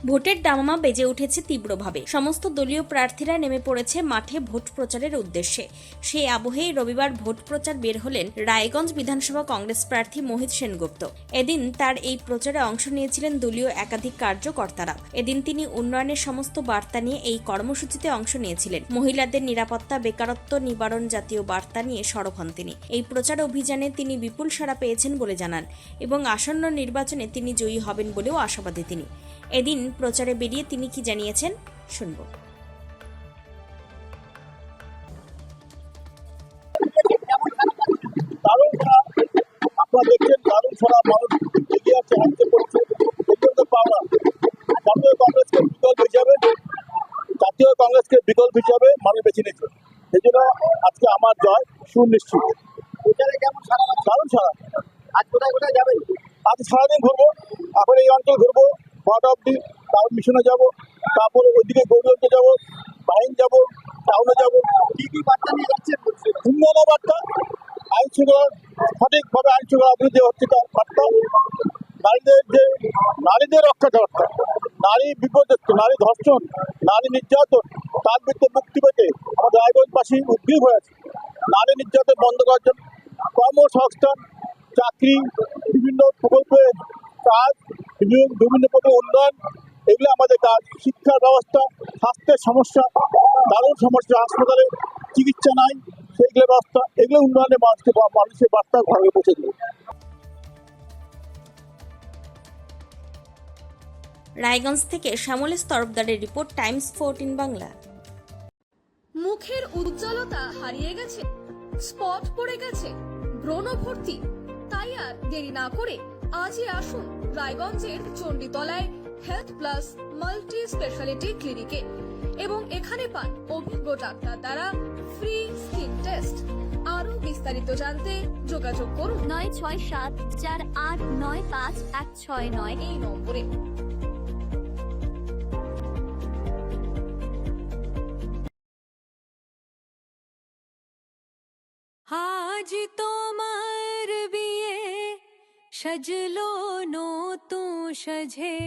ভোটের দামামা বেজে উঠেছে তীব্রভাবে। সমস্ত দলীয় প্রার্থীরা নেমে পড়েছে মাঠে ভোট প্রচারের উদ্দেশ্যে। সেই আবহেই রবিবার ভোট প্রচার বের হলেন রায়গঞ্জ বিধানসভা কংগ্রেস প্রার্থী মোহিত সেনগুপ্ত। এদিন তার এই প্রচারে অংশ নিয়েছিলেন দলীয় একাধিক কার্যকর্তারা। এদিন তিনি উন্নয়নের সমস্ত বার্তা নিয়ে এই কর্মসূচিতে অংশ নিয়েছিলেন। মহিলাদের নিরাপত্তা, বেকারত্ব নিবারণ জাতীয় বার্তা নিয়ে সরব হন তিনি। এই প্রচার অভিযানে তিনি বিপুল সাড়া পেয়েছেন বলে জানান এবং আসন্ন নির্বাচনে তিনি জয়ী হবেন বলেও আশাবাদী তিনি। এদিন প্রচারে বেরিয়ে তিনি কি জানিয়েছেন শুনব। আপনারা দেখছেন দারুণ সারা মানুষ এগিয়ে আছে, হাঁটতে পড়ছে। পাওনা জাতীয় কংগ্রেসকে বিকল্প হিসাবে মানুষ বেছে নিয়েছে। সেই জন্য আজকে আমার জয় সুনিশ্চিত। দারুণ সারা। আজ কোথায় কোথায় যাবেন? আজ সারাদিন ঘুরবো। এখন এই অঞ্চল ঘুরবো, বারোটা অব্দি, তারপর মিশনে যাবো, তারপর ওইদিকে গৌরীগঞ্জে যাবো, বাইন যাবো, টাউনে যাবো। কি কি বার্তা নিয়ে যাচ্ছেন? উন্নয়ন বার্তা, আইন শৃঙ্খলা, সঠিকভাবে আইন শৃঙ্খলা অভিবৃদ্ধি হচ্ছে তার বার্তা, নারীদের রক্ষা বার্তা, নারী বিপর্যস্ত, নারী ধর্ষণ, নারী নির্যাতন, তার বিরুদ্ধে মুক্তি পেতে আমাদের রায়গঞ্জবাসী উদ্গ্রীব হয়েছে। নারী নির্যাতন বন্ধ করার জন্য কর্মসংস্থান, চাকরি, বিভিন্ন প্রকল্পে কাজ, বিভিন্ন প্রকল্পের উন্নয়ন, এগুলো আমাদের কাজ। শিক্ষার ব্যবস্থা, স্বাস্থ্যের সমস্যা, দারুণ সমস্যা, হাসপাতালে চিকিৎসা নাই, সেইগুলো ব্যবস্থা, এগুলো উন্নয়নের মানুষের বার্তা ঘরে পৌঁছে দেবে। রায়গঞ্জ থেকে শ্যামলেশ তরফদারের রিপোর্ট, টাইমস 14 বাংলা। মুখের উজ্জ্বলতা হারিয়ে গেছে, স্পট পড়ে গেছে, ব্রণ ভর্তি, তাই আর দেরি না করে আজই আসুন রায়গঞ্জের চণ্ডীতলায় হেলথ প্লাস মাল্টি স্পেশালিটি ক্লিনিকে এবং এখানে পান অভিজ্ঞ ডাক্তার দ্বারা ফ্রি স্কিন টেস্ট। আরো বিস্তারিত জানতে যোগাযোগ করুন 9674895169 এই নম্বরে। আজ তোমার বিয়ে সাজলো নতুন সাজে।